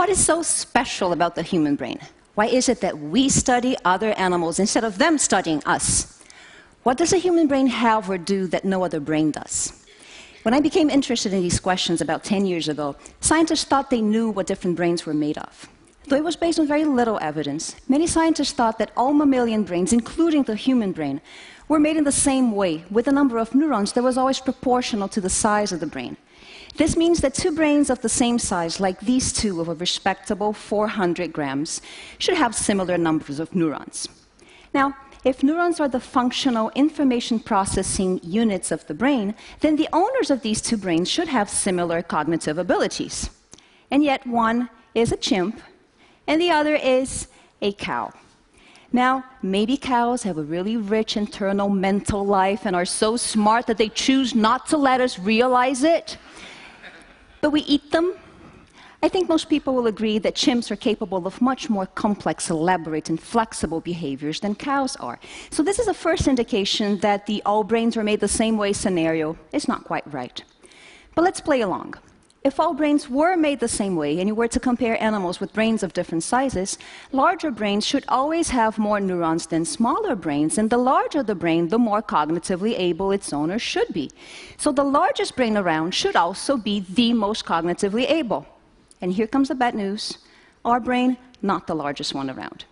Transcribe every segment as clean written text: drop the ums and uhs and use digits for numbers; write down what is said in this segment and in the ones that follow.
What is so special about the human brain? Why is it that we study other animals instead of them studying us? What does a human brain have or do that no other brain does? When I became interested in these questions about 10 years ago, scientists thought they knew what different brains were made of. Though it was based on very little evidence, many scientists thought that all mammalian brains, including the human brain, were made in the same way, with a number of neurons that was always proportional to the size of the brain. This means that two brains of the same size, like these two of a respectable 400 grams, should have similar numbers of neurons. Now, if neurons are the functional information processing units of the brain, then the owners of these two brains should have similar cognitive abilities. And yet one is a chimp, and the other is a cow. Now, maybe cows have a really rich internal mental life and are so smart that they choose not to let us realize it. But we eat them. I think most people will agree that chimps are capable of much more complex, elaborate, and flexible behaviors than cows are. So this is a first indication that the all brains are made the same way scenario is not quite right. But let's play along. If all brains were made the same way, and you were to compare animals with brains of different sizes, larger brains should always have more neurons than smaller brains, and the larger the brain, the more cognitively able its owner should be. So the largest brain around should also be the most cognitively able. And here comes the bad news. Our brain, not the largest one around.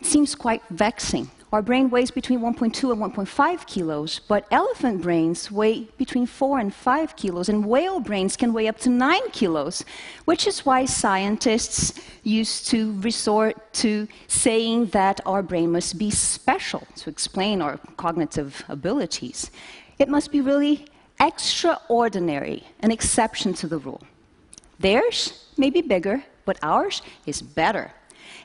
It seems quite vexing. Our brain weighs between 1.2 and 1.5 kilos, but elephant brains weigh between 4 and 5 kilos, and whale brains can weigh up to 9 kilos, which is why scientists used to resort to saying that our brain must be special to explain our cognitive abilities. It must be really extraordinary, an exception to the rule. Theirs may be bigger, but ours is better.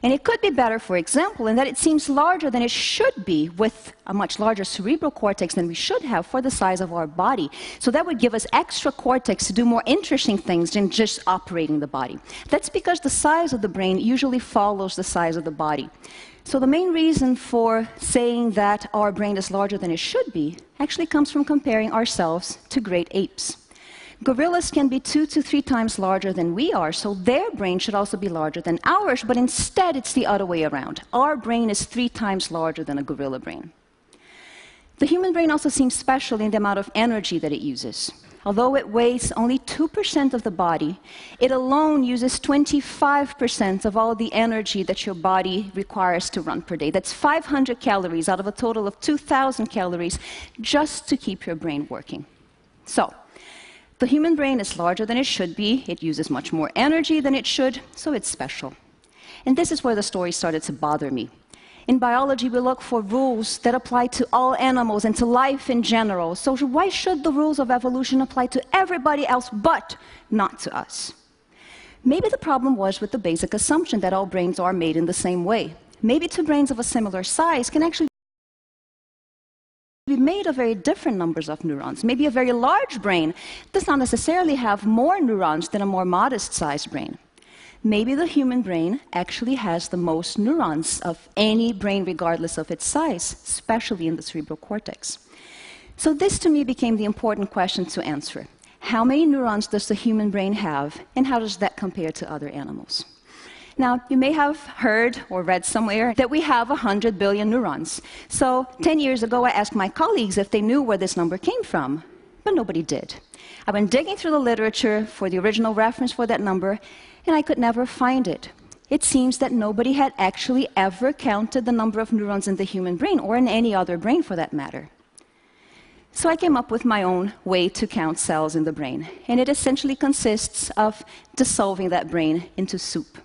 And it could be better, for example, in that it seems larger than it should be, with a much larger cerebral cortex than we should have for the size of our body. So that would give us extra cortex to do more interesting things than just operating the body. That's because the size of the brain usually follows the size of the body. So the main reason for saying that our brain is larger than it should be actually comes from comparing ourselves to great apes. Gorillas can be 2 to 3 times larger than we are, so their brain should also be larger than ours, but instead it's the other way around. Our brain is 3 times larger than a gorilla brain. The human brain also seems special in the amount of energy that it uses. Although it weighs only 2% of the body, it alone uses 25% of all the energy that your body requires to run per day. That's 500 calories out of a total of 2,000 calories just to keep your brain working. So, the human brain is larger than it should be, it uses much more energy than it should, so it's special. And this is where the story started to bother me. In biology, we look for rules that apply to all animals and to life in general, so why should the rules of evolution apply to everybody else but not to us? Maybe the problem was with the basic assumption that all brains are made in the same way. Maybe two brains of a similar size can actually be made of very different numbers of neurons. Maybe a very large brain does not necessarily have more neurons than a more modest-sized brain. Maybe the human brain actually has the most neurons of any brain regardless of its size, especially in the cerebral cortex. So this to me became the important question to answer. How many neurons does the human brain have, and how does that compare to other animals? Now, you may have heard or read somewhere that we have 100 billion neurons. So 10 years ago, I asked my colleagues if they knew where this number came from, but nobody did. I went digging through the literature for the original reference for that number, and I could never find it. It seems that nobody had actually ever counted the number of neurons in the human brain, or in any other brain for that matter. So I came up with my own way to count cells in the brain, and it essentially consists of dissolving that brain into soup.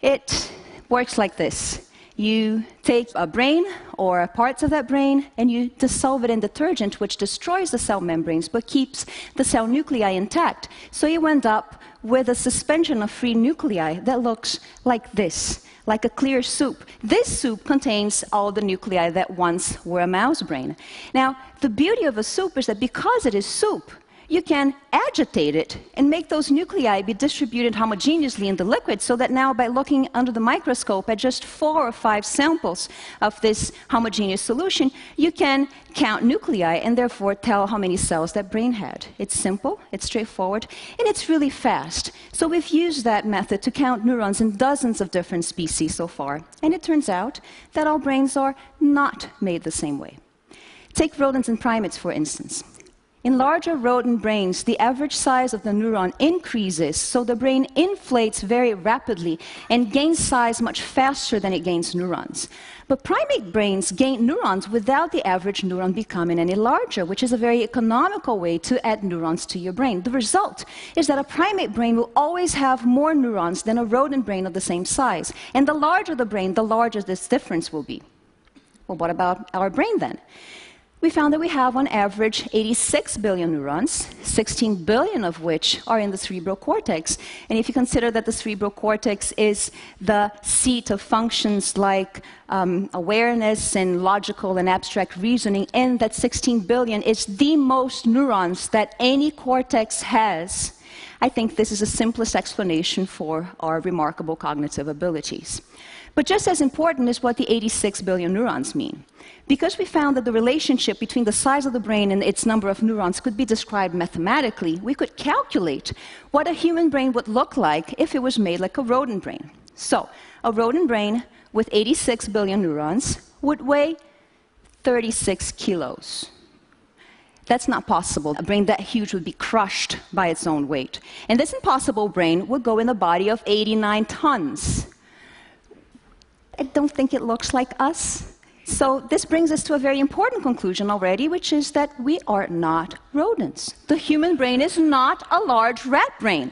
It works like this. You take a brain or parts of that brain and you dissolve it in detergent, which destroys the cell membranes but keeps the cell nuclei intact. So you end up with a suspension of free nuclei that looks like this, like a clear soup. This soup contains all the nuclei that once were a mouse brain. Now, the beauty of a soup is that because it is soup, you can agitate it and make those nuclei be distributed homogeneously in the liquid, so that now by looking under the microscope at just 4 or 5 samples of this homogeneous solution, you can count nuclei and therefore tell how many cells that brain had. It's simple, it's straightforward, and it's really fast. So we've used that method to count neurons in dozens of different species so far, and it turns out that all brains are not made the same way. Take rodents and primates, for instance. In larger rodent brains, the average size of the neuron increases, so the brain inflates very rapidly and gains size much faster than it gains neurons. But primate brains gain neurons without the average neuron becoming any larger, which is a very economical way to add neurons to your brain. The result is that a primate brain will always have more neurons than a rodent brain of the same size. And the larger the brain, the larger this difference will be. Well, what about our brain then? We found that we have, on average, 86 billion neurons, 16 billion of which are in the cerebral cortex. And if you consider that the cerebral cortex is the seat of functions like awareness and logical and abstract reasoning, and that 16 billion is the most neurons that any cortex has, I think this is the simplest explanation for our remarkable cognitive abilities. But just as important is what the 86 billion neurons mean. Because we found that the relationship between the size of the brain and its number of neurons could be described mathematically, we could calculate what a human brain would look like if it was made like a rodent brain. So, a rodent brain with 86 billion neurons would weigh 36 kilos. That's not possible. A brain that huge would be crushed by its own weight. And this impossible brain would go in a body of 89 tons. I don't think it looks like us. So this brings us to a very important conclusion already, which is that we are not rodents. The human brain is not a large rat brain.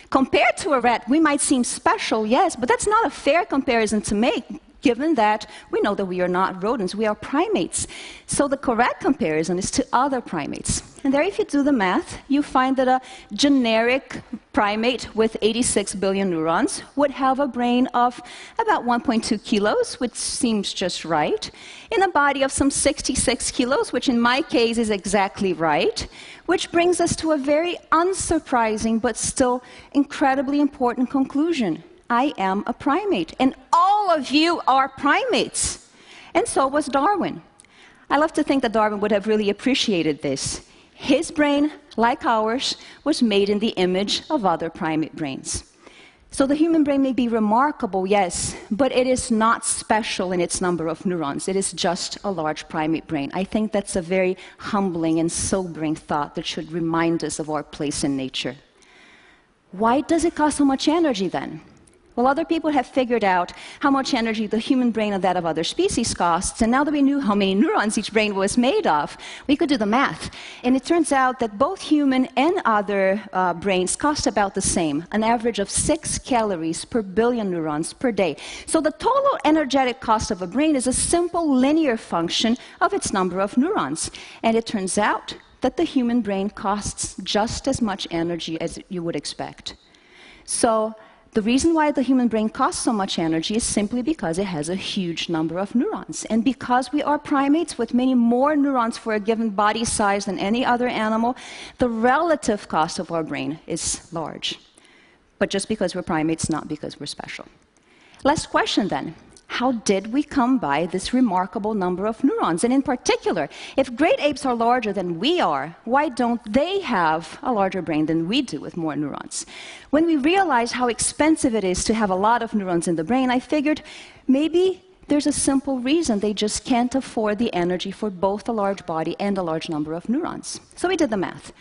Compared to a rat, we might seem special, yes, but that's not a fair comparison to make, given that we know that we are not rodents, we are primates. So the correct comparison is to other primates. And there, if you do the math, you find that a generic primate with 86 billion neurons would have a brain of about 1.2 kilos, which seems just right, in a body of some 66 kilos, which in my case is exactly right, which brings us to a very unsurprising but still incredibly important conclusion. I am a primate, and all of you are primates. And so was Darwin. I love to think that Darwin would have really appreciated this. His brain, like ours, was made in the image of other primate brains. So the human brain may be remarkable, yes, but it is not special in its number of neurons. It is just a large primate brain. I think that's a very humbling and sobering thought that should remind us of our place in nature. Why does it cost so much energy then? Well, other people have figured out how much energy the human brain and that of other species costs, and now that we knew how many neurons each brain was made of, we could do the math. And it turns out that both human and other brains cost about the same, an average of 6 calories per billion neurons per day. So the total energetic cost of a brain is a simple linear function of its number of neurons. And it turns out that the human brain costs just as much energy as you would expect. So the reason why the human brain costs so much energy is simply because it has a huge number of neurons. And because we are primates with many more neurons for a given body size than any other animal, the relative cost of our brain is large. But just because we're primates, not because we're special. Last question then. How did we come by this remarkable number of neurons? And in particular, if great apes are larger than we are, why don't they have a larger brain than we do with more neurons? When we realized how expensive it is to have a lot of neurons in the brain, I figured maybe there's a simple reason: they just can't afford the energy for both a large body and a large number of neurons. So we did the math.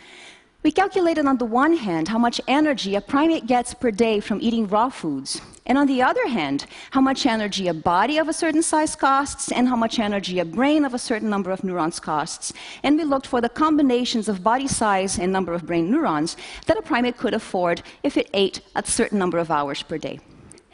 We calculated on the one hand how much energy a primate gets per day from eating raw foods, and on the other hand, how much energy a body of a certain size costs and how much energy a brain of a certain number of neurons costs. And we looked for the combinations of body size and number of brain neurons that a primate could afford if it ate a certain number of hours per day.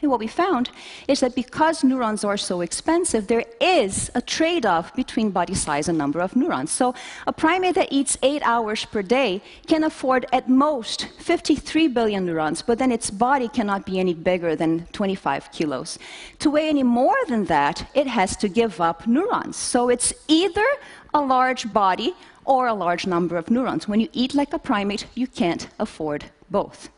And what we found is that because neurons are so expensive, there is a trade-off between body size and number of neurons. So a primate that eats 8 hours per day can afford at most 53 billion neurons, but then its body cannot be any bigger than 25 kilos. To weigh any more than that, it has to give up neurons. So it's either a large body or a large number of neurons. When you eat like a primate, you can't afford both.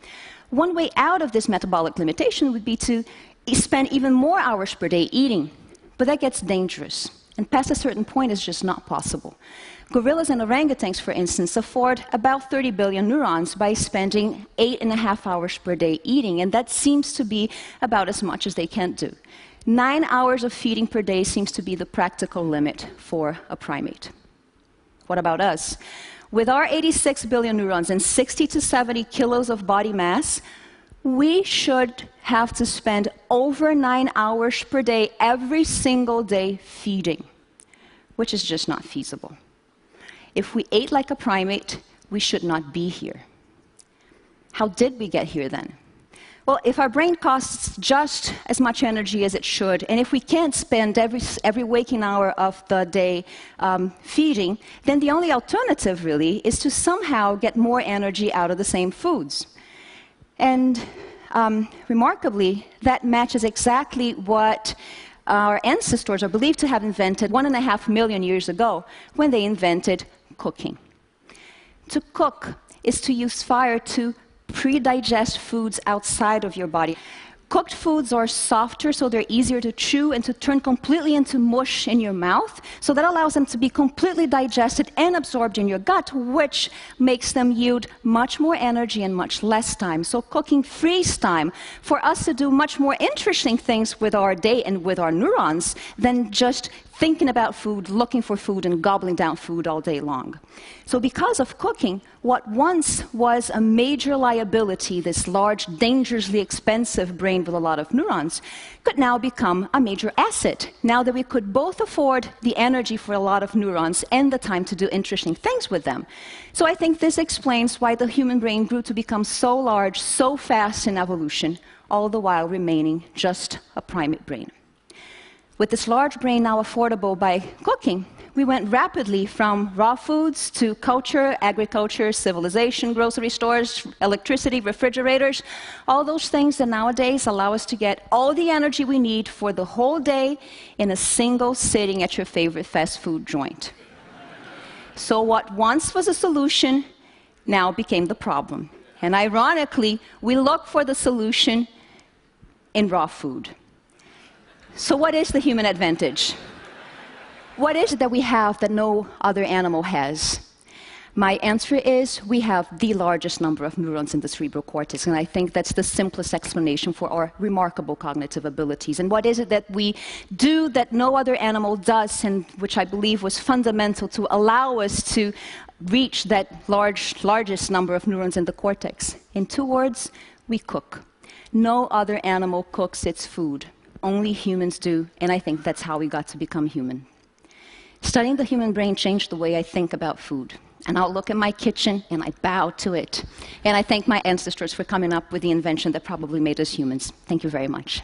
One way out of this metabolic limitation would be to spend even more hours per day eating, but that gets dangerous. And past a certain point, it's just not possible. Gorillas and orangutans, for instance, afford about 30 billion neurons by spending 8.5 hours per day eating, and that seems to be about as much as they can do. 9 hours of feeding per day seems to be the practical limit for a primate. What about us? With our 86 billion neurons and 60 to 70 kilos of body mass, we should have to spend over 9 hours per day every single day feeding, which is just not feasible. If we ate like a primate, we should not be here. How did we get here then? Well, if our brain costs just as much energy as it should, and if we can't spend every waking hour of the day feeding, then the only alternative, really, is to somehow get more energy out of the same foods. And remarkably, that matches exactly what our ancestors are believed to have invented 1.5 million years ago when they invented cooking. To cook is to use fire to pre-digest foods outside of your body. Cooked foods are softer, so they're easier to chew and to turn completely into mush in your mouth. So that allows them to be completely digested and absorbed in your gut, which makes them yield much more energy and much less time. So cooking frees time for us to do much more interesting things with our day and with our neurons than just thinking about food, looking for food, and gobbling down food all day long. So because of cooking, what once was a major liability, this large, dangerously expensive brain with a lot of neurons, could now become a major asset, now that we could both afford the energy for a lot of neurons and the time to do interesting things with them. So I think this explains why the human brain grew to become so large, so fast in evolution, all the while remaining just a primate brain. With this large brain now affordable by cooking, we went rapidly from raw foods to culture, agriculture, civilization, grocery stores, electricity, refrigerators, all those things that nowadays allow us to get all the energy we need for the whole day in a single sitting at your favorite fast food joint. So what once was a solution now became the problem. And ironically, we look for the solution in raw food. So what is the human advantage? What is it that we have that no other animal has? My answer is we have the largest number of neurons in the cerebral cortex, and I think that's the simplest explanation for our remarkable cognitive abilities. And what is it that we do that no other animal does, and which I believe was fundamental to allow us to reach that largest number of neurons in the cortex? In 2 words, we cook. No other animal cooks its food. Only humans do, and I think that's how we got to become human. Studying the human brain changed the way I think about food. And I'll look at my kitchen and I bow to it. And I thank my ancestors for coming up with the invention that probably made us humans. Thank you very much.